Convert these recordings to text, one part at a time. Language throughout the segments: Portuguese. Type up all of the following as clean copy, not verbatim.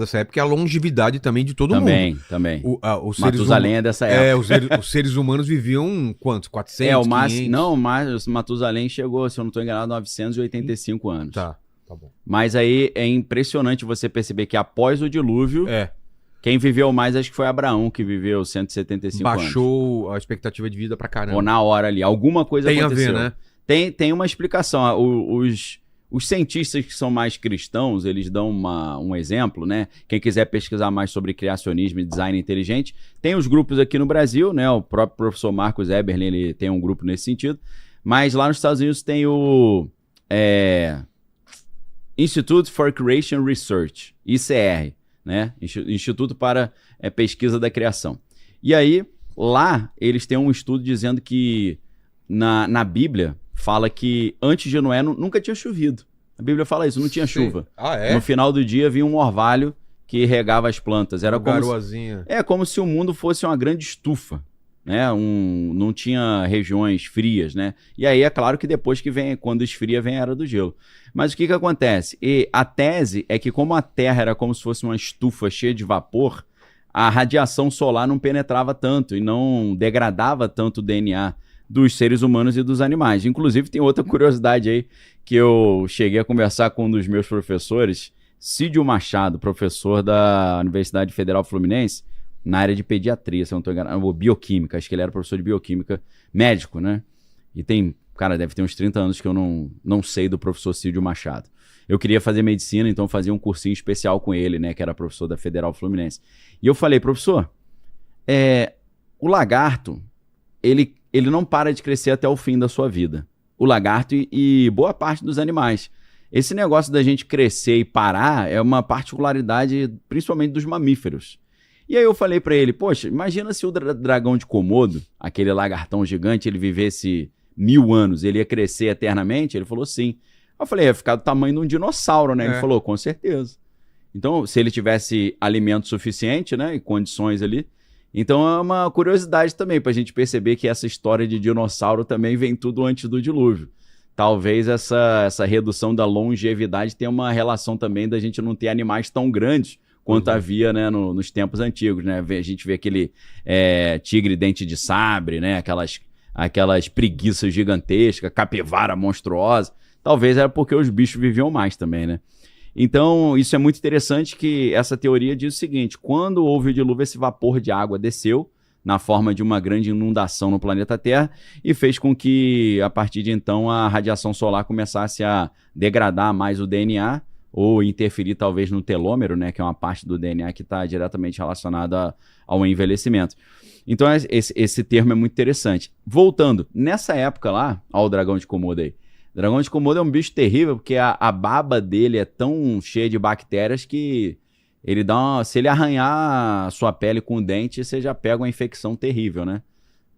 dessa época é a longevidade também de todo mundo. Também. Os seres Matusalém é dessa época. Os seres humanos viviam quantos? 400, o máximo, 500? não, mas Matusalém chegou, se eu não estou enganado, 985 anos. Tá bom. Mas aí é impressionante você perceber que após o dilúvio, quem viveu mais acho que foi Abraão, que viveu 175 anos. Baixou a expectativa de vida pra caramba. Ou na hora ali, alguma coisa aconteceu. Tem a ver, né? Tem uma explicação. Os cientistas que são mais cristãos, eles dão um exemplo, né? Quem quiser pesquisar mais sobre criacionismo e design inteligente, tem os grupos aqui no Brasil, né? O próprio professor Marcos Eberlin, ele tem um grupo nesse sentido. Mas lá nos Estados Unidos tem o Institute for Creation Research, ICR, né? Instituto para Pesquisa da Criação. E aí, lá, eles têm um estudo dizendo que na Bíblia fala que antes de Noé nunca tinha chovido. A Bíblia fala isso, não tinha chuva. No final do dia vinha um orvalho que regava as plantas. Era como se o mundo fosse uma grande estufa, né? Não tinha regiões frias, né? E aí é claro que depois quando esfria, vem a Era do Gelo. Mas o que acontece? A tese é que como a Terra era como se fosse uma estufa cheia de vapor, a radiação solar não penetrava tanto e não degradava tanto o DNA dos seres humanos e dos animais. Inclusive, tem outra curiosidade aí, que eu cheguei a conversar com um dos meus professores, Cídio Machado, professor da Universidade Federal Fluminense, na área de pediatria, se eu não estou enganado, ou bioquímica, acho que ele era professor de bioquímica, médico, né? E deve ter uns 30 anos que eu não sei do professor Cídio Machado. Eu queria fazer medicina, então fazia um cursinho especial com ele, né, que era professor da Federal Fluminense. E eu falei, professor, o lagarto, ele não para de crescer até o fim da sua vida. O lagarto e boa parte dos animais. Esse negócio da gente crescer e parar é uma particularidade, principalmente dos mamíferos. E aí eu falei pra ele, poxa, imagina se o dragão de Komodo, aquele lagartão gigante, ele vivesse 1000 anos, ele ia crescer eternamente? Ele falou sim. Eu falei, ia ficar do tamanho de um dinossauro, né? Ele falou, com certeza. Então, se ele tivesse alimento suficiente, né, e condições ali. Então é uma curiosidade também pra gente perceber que essa história de dinossauro também vem tudo antes do dilúvio. Talvez essa redução da longevidade tenha uma relação também da gente não ter animais tão grandes quanto havia, né, nos tempos antigos, né? A gente vê aquele tigre dente de sabre, né? Aquelas preguiças gigantescas, capivara monstruosa. Talvez era porque os bichos viviam mais também, né? Então, isso é muito interessante, que essa teoria diz o seguinte: quando houve o dilúvio, esse vapor de água desceu na forma de uma grande inundação no planeta Terra e fez com que, a partir de então, a radiação solar começasse a degradar mais o DNA ou interferir talvez no telômero, né, que é uma parte do DNA que está diretamente relacionada ao envelhecimento. Então, esse termo é muito interessante. Voltando, nessa época lá, ao dragão de Komodo aí, o dragão de Komodo é um bicho terrível, porque a baba dele é tão cheia de bactérias que ele se ele arranhar a sua pele com o dente, você já pega uma infecção terrível, né?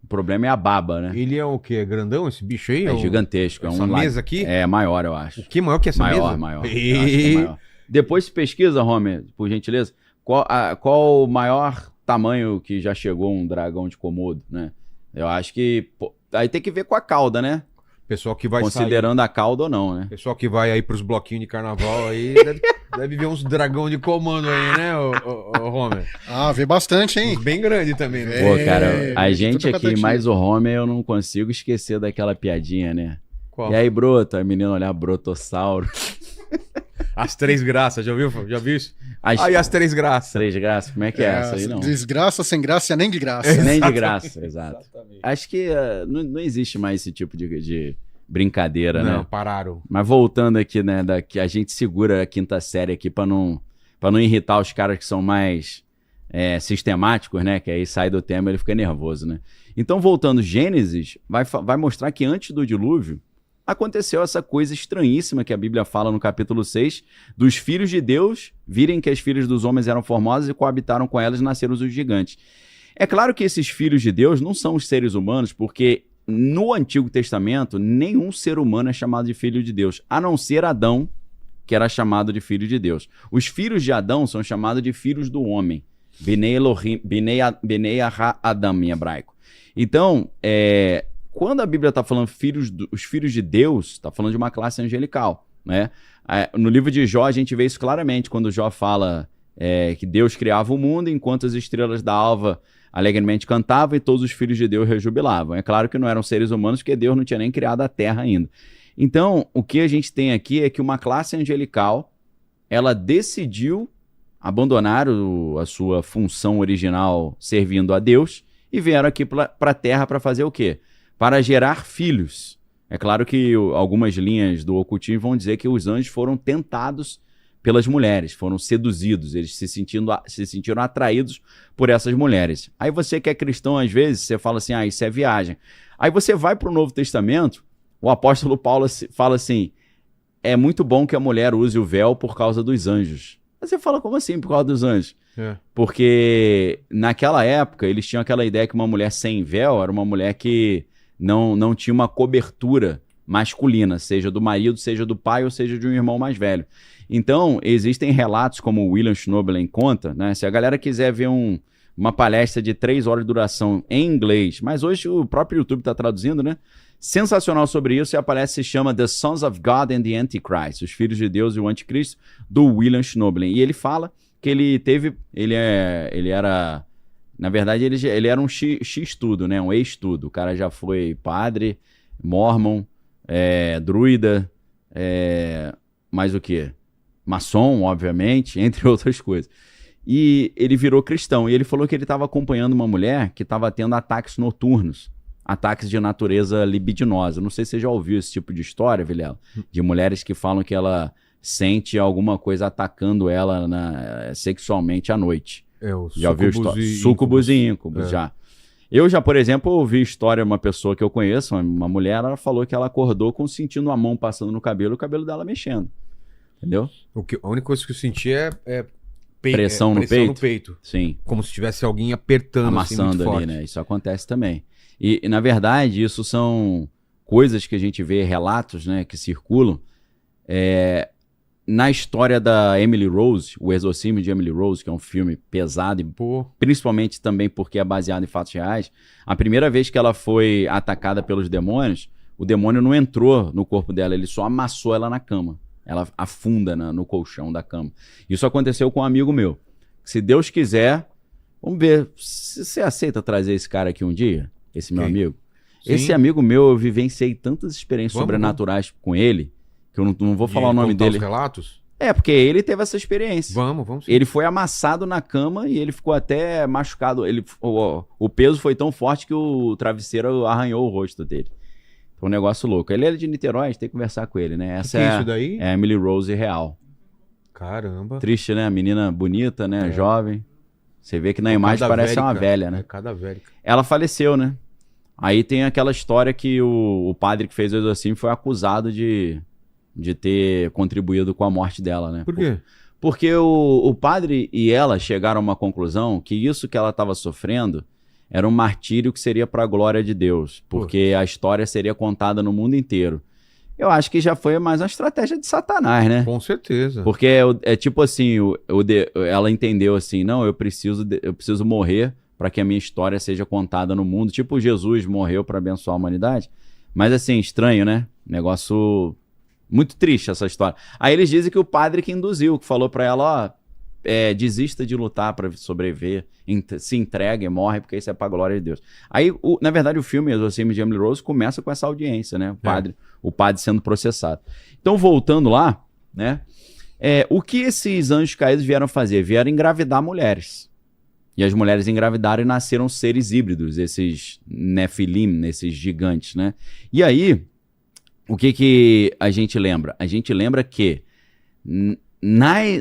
O problema é a baba, né? Ele é o quê? É grandão esse bicho aí? É gigantesco. Essa mesa aqui? É maior, eu acho. O que maior que essa mesa? Maior. Eu acho que é maior. Depois pesquisa, Homer, por gentileza, qual o maior tamanho que já chegou um dragão de Komodo, né? Eu acho que... aí tem que ver com a cauda, né? Pessoal que vai considerando a cauda ou não, né? Pessoal que vai aí pros bloquinhos de carnaval aí, deve ver uns dragão de comando aí, né, o Homer? Vê bastante, hein? Bem grande também, né? Pô, cara, a gente aqui, mais o Homer, eu não consigo esquecer daquela piadinha, né? Qual? E aí, brota? A menina olhar brotossauro. As Três Graças, já viu isso? Aí as Três Graças. Três Graças, como é que é essa aí, não? Desgraça, sem graça, nem de graça. Nem de graça, exato. Acho que não existe mais esse tipo de brincadeira, né? Não, pararam. Mas voltando aqui, né, que a gente segura a quinta série aqui pra não irritar os caras que são mais sistemáticos, né? Que aí sai do tema e ele fica nervoso, né? Então, voltando, Gênesis vai mostrar que antes do dilúvio, aconteceu essa coisa estranhíssima que a Bíblia fala no capítulo 6, dos filhos de Deus virem que as filhas dos homens eram formosas e coabitaram com elas e nasceram os gigantes. É claro que esses filhos de Deus não são os seres humanos, porque no Antigo Testamento nenhum ser humano é chamado de filho de Deus, a não ser Adão, que era chamado de filho de Deus. Os filhos de Adão são chamados de filhos do homem, Bnei Elohim, Bnei Adam em hebraico. Então, quando a Bíblia está falando os filhos de Deus, está falando de uma classe angelical, né? No livro de Jó a gente vê isso claramente, quando Jó fala que Deus criava o mundo enquanto as estrelas da alva alegremente cantavam e todos os filhos de Deus rejubilavam. É claro que não eram seres humanos, porque Deus não tinha nem criado a Terra ainda. Então, o que a gente tem aqui é que uma classe angelical, ela decidiu abandonar a sua função original servindo a Deus e vieram aqui para a Terra para fazer o quê? Para gerar filhos. É claro que algumas linhas do ocultismo vão dizer que os anjos foram tentados pelas mulheres, foram seduzidos, eles se sentiram atraídos por essas mulheres. Aí você que é cristão, às vezes, você fala assim, isso é viagem. Aí você vai para o Novo Testamento, o apóstolo Paulo fala assim, é muito bom que a mulher use o véu por causa dos anjos. Aí você fala, como assim por causa dos anjos? Porque naquela época, eles tinham aquela ideia que uma mulher sem véu era uma mulher que não tinha uma cobertura masculina, seja do marido, seja do pai ou seja de um irmão mais velho. Então, existem relatos, como o William Schnoebelen conta, né? Se a galera quiser ver uma palestra de 3 horas de duração em inglês, mas hoje o próprio YouTube está traduzindo, né? Sensacional sobre isso, e a palestra se chama The Sons of God and the Antichrist, Os Filhos de Deus e o Anticristo, do William Schnoebelen. E ele fala que ele era, na verdade, ele era um X-tudo, né? Um ex-tudo. O cara já foi padre, mormon, druida, mais o quê? Maçom, obviamente, entre outras coisas. E ele virou cristão. E ele falou que ele estava acompanhando uma mulher que estava tendo ataques noturnos, ataques de natureza libidinosa. Não sei se você já ouviu esse tipo de história, Vilela, de mulheres que falam que ela sente alguma coisa atacando ela sexualmente à noite. Já ouviu história? Súcubus e íncubos, já. Eu já, por exemplo, ouvi história de uma pessoa que eu conheço, uma mulher, ela falou que ela acordou sentindo a mão passando no cabelo, o cabelo dela mexendo. Entendeu? A única coisa que eu senti é pressão no peito. Sim. Como se tivesse alguém apertando, amassando assim, muito ali, forte. né? Isso acontece também. E, na verdade, isso são coisas que a gente vê, relatos, né, que circulam. Na história da Emily Rose, O Exorcismo de Emily Rose, que é um filme pesado, e principalmente também porque é baseado em fatos reais, a primeira vez que ela foi atacada pelos demônios, o demônio não entrou no corpo dela, ele só amassou ela na cama. Ela afunda no colchão da cama. Isso aconteceu com um amigo meu. Se Deus quiser, vamos ver, você aceita trazer esse cara aqui um dia? Esse meu amigo? Sim. Esse amigo meu, eu vivenciei tantas experiências sobrenaturais com ele, que eu não vou falar o nome dele. Os relatos? Porque ele teve essa experiência. Vamos sim. Ele foi amassado na cama e ele ficou até machucado. O peso foi tão forte que o travesseiro arranhou o rosto dele. Foi um negócio louco. Ele é de Niterói, a gente tem que conversar com ele, né? Essa é isso daí? É a Emily Rose real. Caramba. Triste, né? A menina bonita, né? Jovem. Você vê que na imagem parece uma velha, né? Cadavérica. Ela faleceu, né? Aí tem aquela história que o padre que fez o exorcismo foi acusado de ter contribuído com a morte dela, né? Por quê? Porque o padre e ela chegaram a uma conclusão que isso que ela estava sofrendo era um martírio que seria para a glória de Deus, porque a história seria contada no mundo inteiro. Eu acho que já foi mais uma estratégia de Satanás, né? Com certeza. Porque é tipo assim, ela entendeu assim, não, eu preciso morrer para que a minha história seja contada no mundo. Tipo, Jesus morreu para abençoar a humanidade. Mas assim, estranho, né? Negócio muito triste essa história. Aí eles dizem que o padre que induziu, que falou para ela, desista de lutar para sobreviver, se entregue, morre, porque isso é para a glória de Deus. Aí, na verdade, o filme Exorcismo de Emily Rose começa com essa audiência, né? O padre sendo processado. Então, voltando lá, né? O que esses anjos caídos vieram fazer? Vieram engravidar mulheres. E as mulheres engravidaram e nasceram seres híbridos, esses Nefilim, esses gigantes, né? E aí, o que a gente lembra? A gente lembra que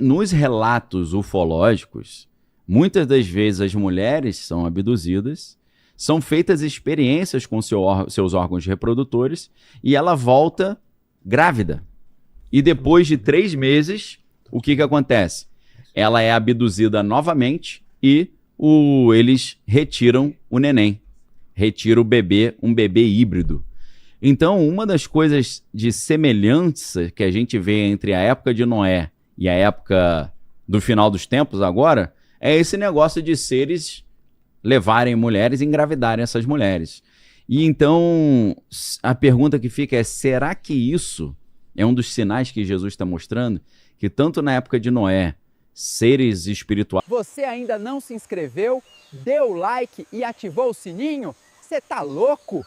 nos relatos ufológicos, muitas das vezes as mulheres são abduzidas, são feitas experiências com seus órgãos reprodutores e ela volta grávida. E depois de 3 meses, o que acontece? Ela é abduzida novamente e eles retiram o neném, retiram o bebê, um bebê híbrido. Então, uma das coisas de semelhança que a gente vê entre a época de Noé e a época do final dos tempos agora, é esse negócio de seres levarem mulheres e engravidarem essas mulheres. E então, a pergunta que fica é, será que isso é um dos sinais que Jesus está mostrando? Que tanto na época de Noé, seres espirituais. Você ainda não se inscreveu, deu o like e ativou o sininho? Você tá louco?